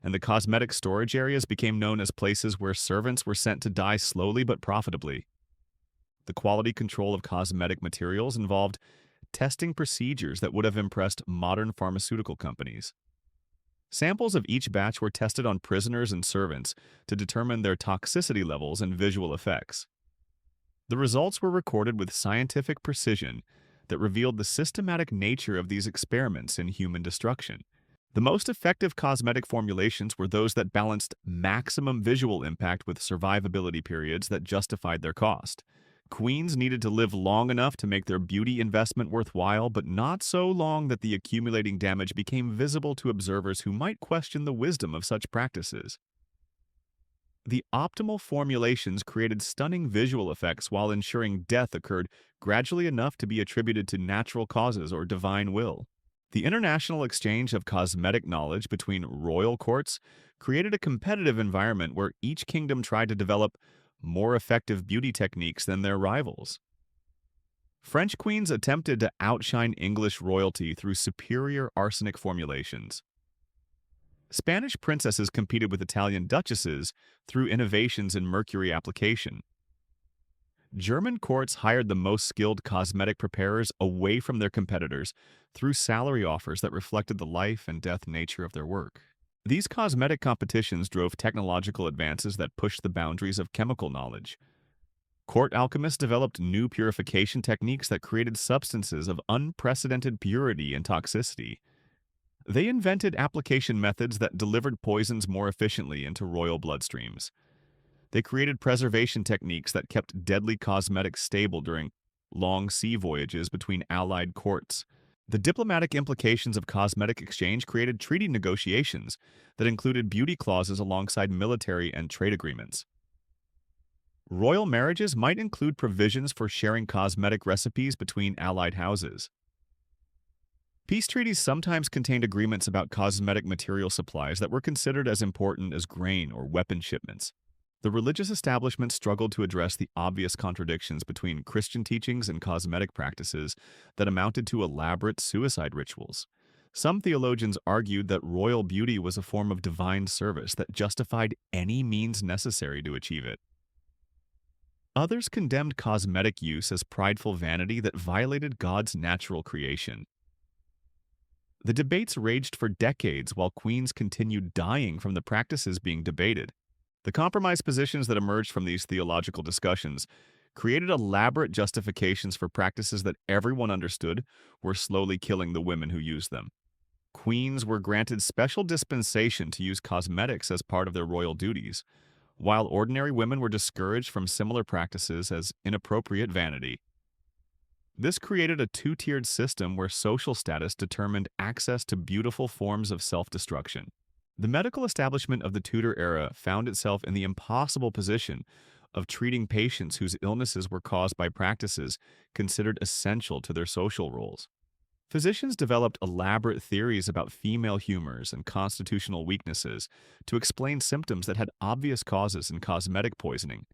and the cosmetic storage areas became known as places where servants were sent to die slowly but profitably. The quality control of cosmetic materials involved testing procedures that would have impressed modern pharmaceutical companies. Samples of each batch were tested on prisoners and servants to determine their toxicity levels and visual effects. The results were recorded with scientific precision that revealed the systematic nature of these experiments in human destruction. The most effective cosmetic formulations were those that balanced maximum visual impact with survivability periods that justified their cost. Queens needed to live long enough to make their beauty investment worthwhile, but not so long that the accumulating damage became visible to observers who might question the wisdom of such practices. The optimal formulations created stunning visual effects while ensuring death occurred gradually enough to be attributed to natural causes or divine will. The international exchange of cosmetic knowledge between royal courts created a competitive environment where each kingdom tried to develop more effective beauty techniques than their rivals. French queens attempted to outshine English royalty through superior arsenic formulations. Spanish princesses competed with Italian duchesses through innovations in mercury application. German courts hired the most skilled cosmetic preparers away from their competitors through salary offers that reflected the life and death nature of their work. These cosmetic competitions drove technological advances that pushed the boundaries of chemical knowledge. Court alchemists developed new purification techniques that created substances of unprecedented purity and toxicity. They invented application methods that delivered poisons more efficiently into royal bloodstreams. They created preservation techniques that kept deadly cosmetics stable during long sea voyages between allied courts. The diplomatic implications of cosmetic exchange created treaty negotiations that included beauty clauses alongside military and trade agreements. Royal marriages might include provisions for sharing cosmetic recipes between allied houses. Peace treaties sometimes contained agreements about cosmetic material supplies that were considered as important as grain or weapon shipments. The religious establishment struggled to address the obvious contradictions between Christian teachings and cosmetic practices that amounted to elaborate suicide rituals. Some theologians argued that royal beauty was a form of divine service that justified any means necessary to achieve it. Others condemned cosmetic use as prideful vanity that violated God's natural creation. The debates raged for decades while queens continued dying from the practices being debated. The compromise positions that emerged from these theological discussions created elaborate justifications for practices that everyone understood were slowly killing the women who used them. Queens were granted special dispensation to use cosmetics as part of their royal duties, while ordinary women were discouraged from similar practices as inappropriate vanity. This created a two-tiered system where social status determined access to beautiful forms of self-destruction. The medical establishment of the Tudor era found itself in the impossible position of treating patients whose illnesses were caused by practices considered essential to their social roles. Physicians developed elaborate theories about female humors and constitutional weaknesses to explain symptoms that had obvious causes in cosmetic poisoning.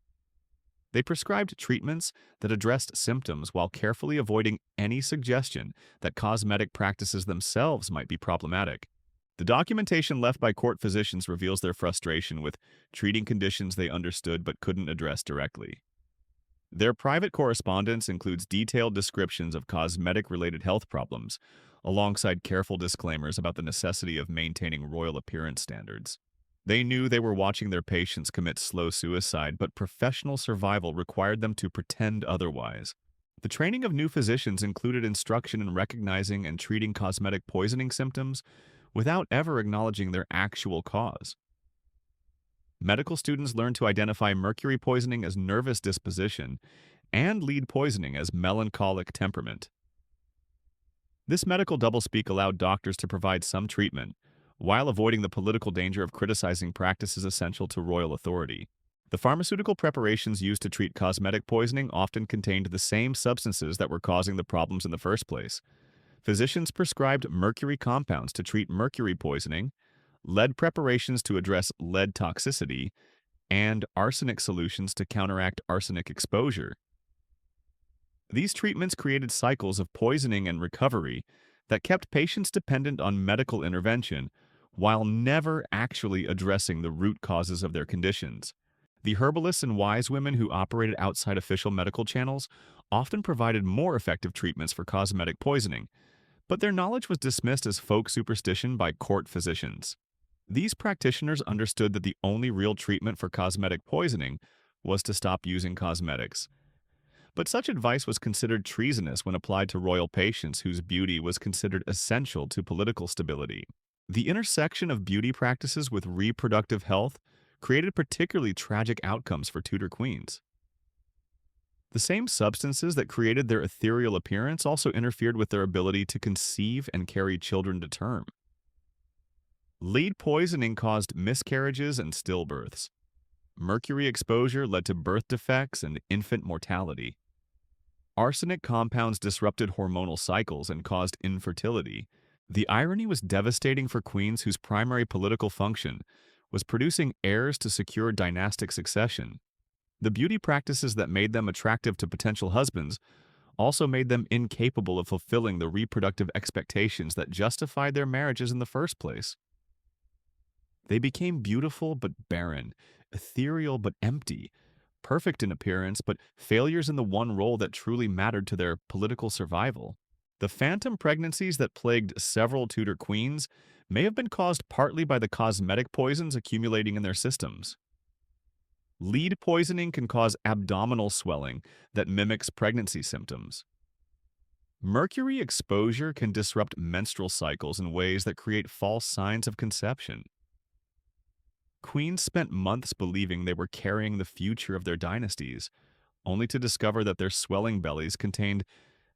They prescribed treatments that addressed symptoms while carefully avoiding any suggestion that cosmetic practices themselves might be problematic. The documentation left by court physicians reveals their frustration with treating conditions they understood but couldn't address directly. Their private correspondence includes detailed descriptions of cosmetic-related health problems, alongside careful disclaimers about the necessity of maintaining royal appearance standards. They knew they were watching their patients commit slow suicide, but professional survival required them to pretend otherwise. The training of new physicians included instruction in recognizing and treating cosmetic poisoning symptoms without ever acknowledging their actual cause. Medical students learned to identify mercury poisoning as nervous disposition and lead poisoning as melancholic temperament. This medical doublespeak allowed doctors to provide some treatment, while avoiding the political danger of criticizing practices essential to royal authority. The pharmaceutical preparations used to treat cosmetic poisoning often contained the same substances that were causing the problems in the first place. Physicians prescribed mercury compounds to treat mercury poisoning, lead preparations to address lead toxicity, and arsenic solutions to counteract arsenic exposure. These treatments created cycles of poisoning and recovery that kept patients dependent on medical intervention while never actually addressing the root causes of their conditions. The herbalists and wise women who operated outside official medical channels often provided more effective treatments for cosmetic poisoning, but their knowledge was dismissed as folk superstition by court physicians. These practitioners understood that the only real treatment for cosmetic poisoning was to stop using cosmetics. But such advice was considered treasonous when applied to royal patients whose beauty was considered essential to political stability. The intersection of beauty practices with reproductive health created particularly tragic outcomes for Tudor queens. The same substances that created their ethereal appearance also interfered with their ability to conceive and carry children to term. Lead poisoning caused miscarriages and stillbirths. Mercury exposure led to birth defects and infant mortality. Arsenic compounds disrupted hormonal cycles and caused infertility. The irony was devastating for queens whose primary political function was producing heirs to secure dynastic succession. The beauty practices that made them attractive to potential husbands also made them incapable of fulfilling the reproductive expectations that justified their marriages in the first place. They became beautiful but barren, ethereal but empty, perfect in appearance but failures in the one role that truly mattered to their political survival. The phantom pregnancies that plagued several Tudor queens may have been caused partly by the cosmetic poisons accumulating in their systems. Lead poisoning can cause abdominal swelling that mimics pregnancy symptoms. Mercury exposure can disrupt menstrual cycles in ways that create false signs of conception. Queens spent months believing they were carrying the future of their dynasties, only to discover that their swelling bellies contained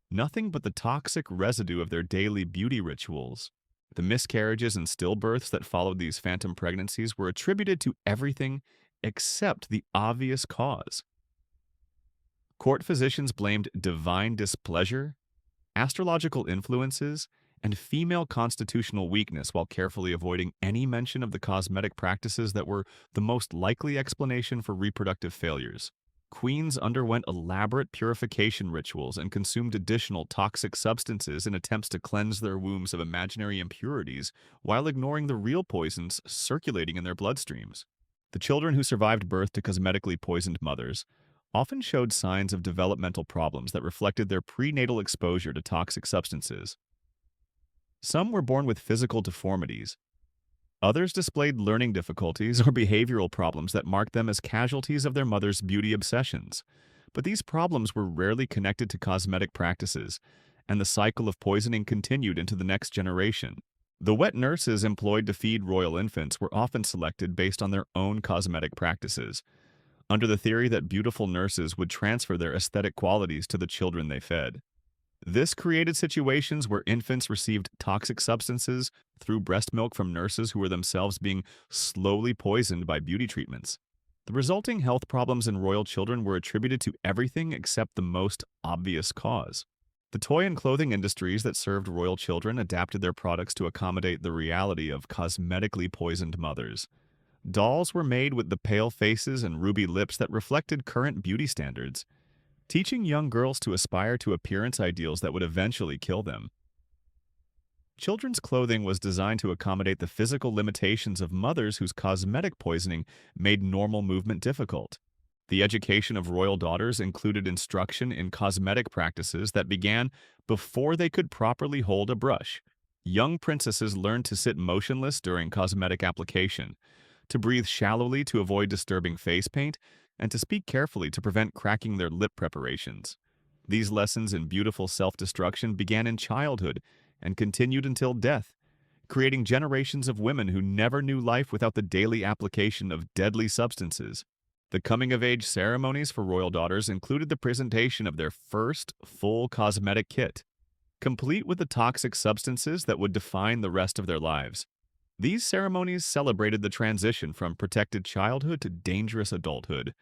nothing but the toxic residue of their daily beauty rituals. The miscarriages and stillbirths that followed these phantom pregnancies were attributed to everything except the obvious cause. Court physicians blamed divine displeasure, astrological influences, and female constitutional weakness while carefully avoiding any mention of the cosmetic practices that were the most likely explanation for reproductive failures. Queens underwent elaborate purification rituals and consumed additional toxic substances in attempts to cleanse their wombs of imaginary impurities while ignoring the real poisons circulating in their bloodstreams. The children who survived birth to cosmetically poisoned mothers often showed signs of developmental problems that reflected their prenatal exposure to toxic substances. Some were born with physical deformities. Others displayed learning difficulties or behavioral problems that marked them as casualties of their mother's beauty obsessions. But these problems were rarely connected to cosmetic practices, and the cycle of poisoning continued into the next generation. The wet nurses employed to feed royal infants were often selected based on their own cosmetic practices, under the theory that beautiful nurses would transfer their aesthetic qualities to the children they fed. This created situations where infants received toxic substances through breast milk from nurses who were themselves being slowly poisoned by beauty treatments. The resulting health problems in royal children were attributed to everything except the most obvious cause. The toy and clothing industries that served royal children adapted their products to accommodate the reality of cosmetically poisoned mothers. Dolls were made with the pale faces and ruby lips that reflected current beauty standards, teaching young girls to aspire to appearance ideals that would eventually kill them. Children's clothing was designed to accommodate the physical limitations of mothers whose cosmetic poisoning made normal movement difficult. The education of royal daughters included instruction in cosmetic practices that began before they could properly hold a brush. Young princesses learned to sit motionless during cosmetic application, to breathe shallowly to avoid disturbing face paint, and to speak carefully to prevent cracking their lip preparations. These lessons in beautiful self-destruction began in childhood and continued until death, creating generations of women who never knew life without the daily application of deadly substances. The coming-of-age ceremonies for royal daughters included the presentation of their first full cosmetic kit, complete with the toxic substances that would define the rest of their lives. These ceremonies celebrated the transition from protected childhood to dangerous adulthood,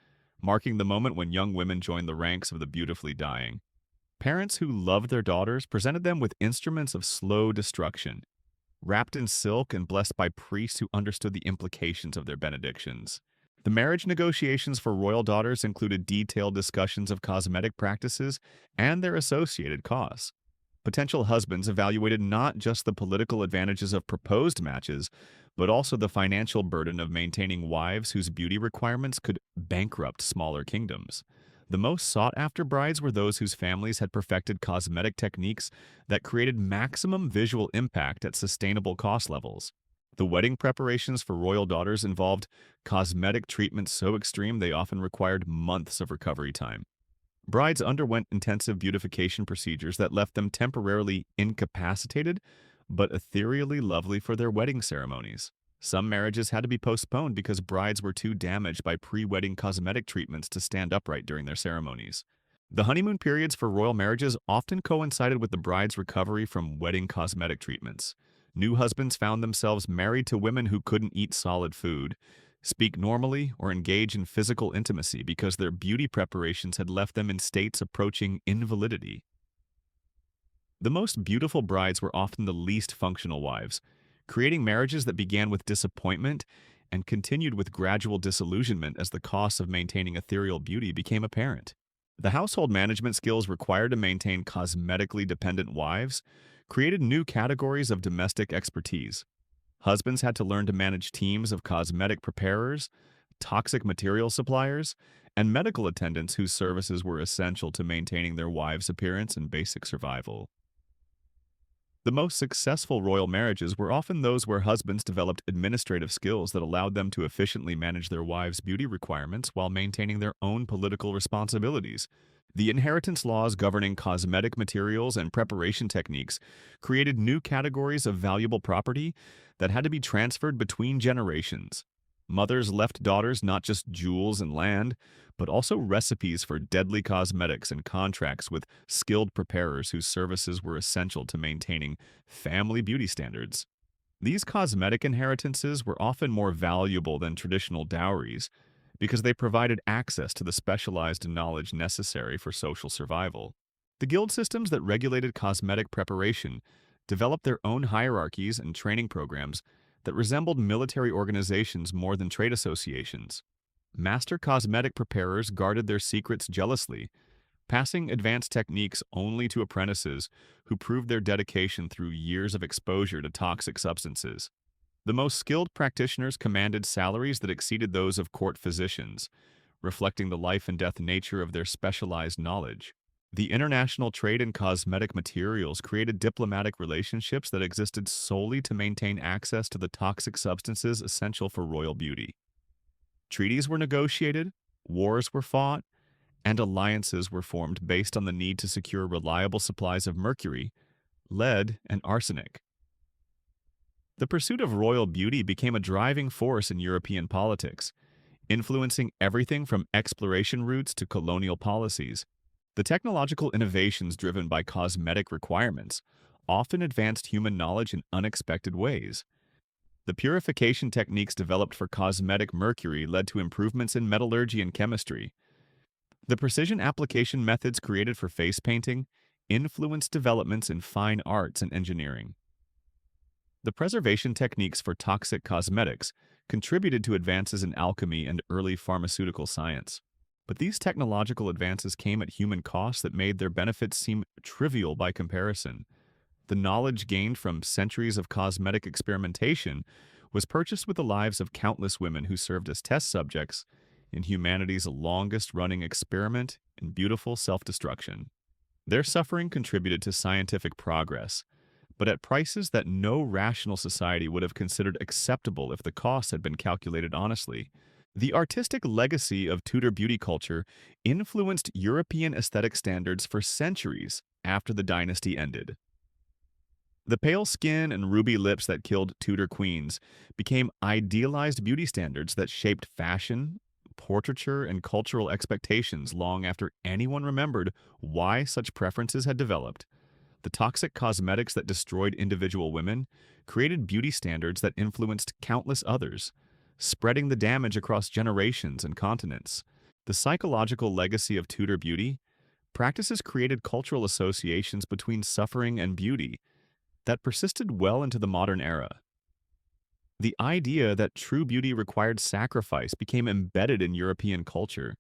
marking the moment when young women joined the ranks of the beautifully dying. Parents who loved their daughters presented them with instruments of slow destruction, wrapped in silk and blessed by priests who understood the implications of their benedictions. The marriage negotiations for royal daughters included detailed discussions of cosmetic practices and their associated costs. Potential husbands evaluated not just the political advantages of proposed matches, but also the financial burden of maintaining wives whose beauty requirements could bankrupt smaller kingdoms. The most sought-after brides were those whose families had perfected cosmetic techniques that created maximum visual impact at sustainable cost levels. The wedding preparations for royal daughters involved cosmetic treatments so extreme they often required months of recovery time. Brides underwent intensive beautification procedures that left them temporarily incapacitated, but ethereally lovely for their wedding ceremonies. Some marriages had to be postponed because brides were too damaged by pre-wedding cosmetic treatments to stand upright during their ceremonies. The honeymoon periods for royal marriages often coincided with the bride's recovery from wedding cosmetic treatments. New husbands found themselves married to women who couldn't eat solid food, speak normally, or engage in physical intimacy because their beauty preparations had left them in states approaching invalidity. The most beautiful brides were often the least functional wives, creating marriages that began with disappointment and continued with gradual disillusionment as the costs of maintaining ethereal beauty became apparent. The household management skills required to maintain cosmetically dependent wives created new categories of domestic expertise. Husbands had to learn to manage teams of cosmetic preparers, toxic material suppliers, and medical attendants whose services were essential to maintaining their wives' appearance and basic survival. The most successful royal marriages were often those where husbands developed administrative skills that allowed them to efficiently manage their wives' beauty requirements while maintaining their own political responsibilities. The inheritance laws governing cosmetic materials and preparation techniques created new categories of valuable property that had to be transferred between generations. Mothers left daughters not just jewels and land, but also recipes for deadly cosmetics and contracts with skilled preparers whose services were essential to maintaining family beauty standards. These cosmetic inheritances were often more valuable than traditional dowries because they provided access to the specialized knowledge necessary for social survival. The guild systems that regulated cosmetic preparation developed their own hierarchies and training programs that resembled military organizations more than trade associations. Master cosmetic preparers guarded their secrets jealously, passing advanced techniques only to apprentices who proved their dedication through years of exposure to toxic substances. The most skilled practitioners commanded salaries that exceeded those of court physicians, reflecting the life and death nature of their specialized knowledge. The international trade in cosmetic materials created diplomatic relationships that existed solely to maintain access to the toxic substances essential for royal beauty. Treaties were negotiated, wars were fought, and alliances were formed based on the need to secure reliable supplies of mercury, lead, and arsenic. The pursuit of royal beauty became a driving force in European politics, influencing everything from exploration routes to colonial policies. The technological innovations driven by cosmetic requirements often advanced human knowledge in unexpected ways. The purification techniques developed for cosmetic mercury led to improvements in metallurgy and chemistry. The precision application methods created for face painting influenced developments in fine arts and engineering. The preservation techniques for toxic cosmetics contributed to advances in alchemy and early pharmaceutical science. But these technological advances came at human costs that made their benefits seem trivial by comparison. The knowledge gained from centuries of cosmetic experimentation was purchased with the lives of countless women who served as test subjects in humanity's longest-running experiment in beautiful self-destruction. Their suffering contributed to scientific progress, but at prices that no rational society would have considered acceptable if the costs had been calculated honestly. The artistic legacy of Tudor beauty culture influenced European aesthetic standards for centuries after the dynasty ended. The pale skin and ruby lips that killed Tudor queens became idealized beauty standards that shaped fashion, portraiture, and cultural expectations long after anyone remembered why such preferences had developed. The toxic cosmetics that destroyed individual women created beauty standards that influenced countless others, spreading the damage across generations and continents. The psychological legacy of Tudor beauty practices created cultural associations between suffering and beauty that persisted well into the modern era. The idea that true beauty required sacrifice became embedded in European culture,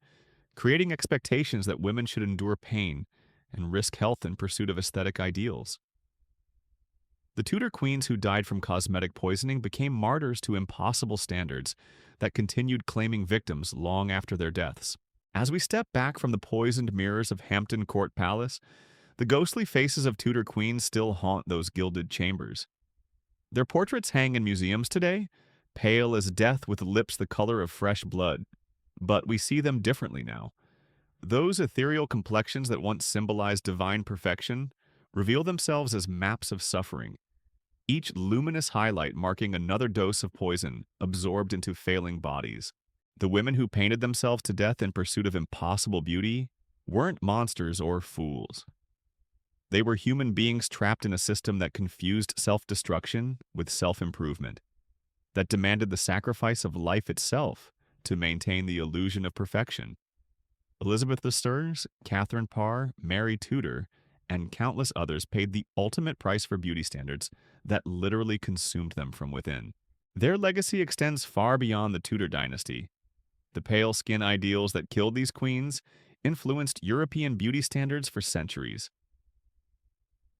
creating expectations that women should endure pain and risk health in pursuit of aesthetic ideals. The Tudor queens who died from cosmetic poisoning became martyrs to impossible standards that continued claiming victims long after their deaths. As we step back from the poisoned mirrors of Hampton Court Palace, the ghostly faces of Tudor queens still haunt those gilded chambers. Their portraits hang in museums today, pale as death with lips the color of fresh blood. But we see them differently now. Those ethereal complexions that once symbolized divine perfection reveal themselves as maps of suffering, each luminous highlight marking another dose of poison absorbed into failing bodies. The women who painted themselves to death in pursuit of impossible beauty weren't monsters or fools. They were human beings trapped in a system that confused self-destruction with self-improvement, that demanded the sacrifice of life itself to maintain the illusion of perfection. Elizabeth de Stures, Catherine Parr, Mary Tudor, and countless others paid the ultimate price for beauty standards that literally consumed them from within. Their legacy extends far beyond the Tudor dynasty. The pale skin ideals that killed these queens influenced European beauty standards for centuries.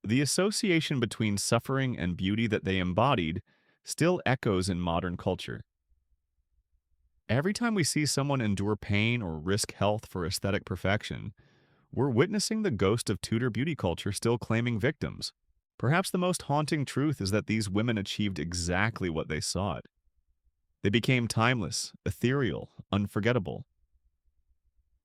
The association between suffering and beauty that they embodied still echoes in modern culture. Every time we see someone endure pain or risk health for aesthetic perfection, we're witnessing the ghost of Tudor beauty culture still claiming victims. Perhaps the most haunting truth is that these women achieved exactly what they sought. They became timeless, ethereal, unforgettable.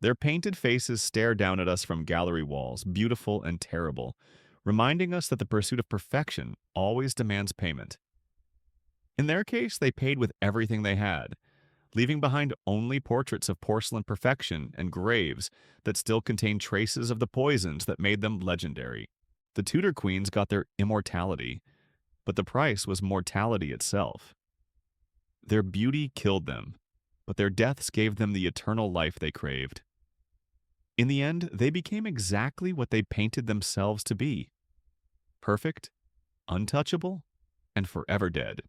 Their painted faces stare down at us from gallery walls, beautiful and terrible, reminding us that the pursuit of perfection always demands payment. In their case, they paid with everything they had, leaving behind only portraits of porcelain perfection and graves that still contain traces of the poisons that made them legendary. The Tudor queens got their immortality, but the price was mortality itself. Their beauty killed them, but their deaths gave them the eternal life they craved. In the end, they became exactly what they painted themselves to be: perfect, untouchable, and forever dead.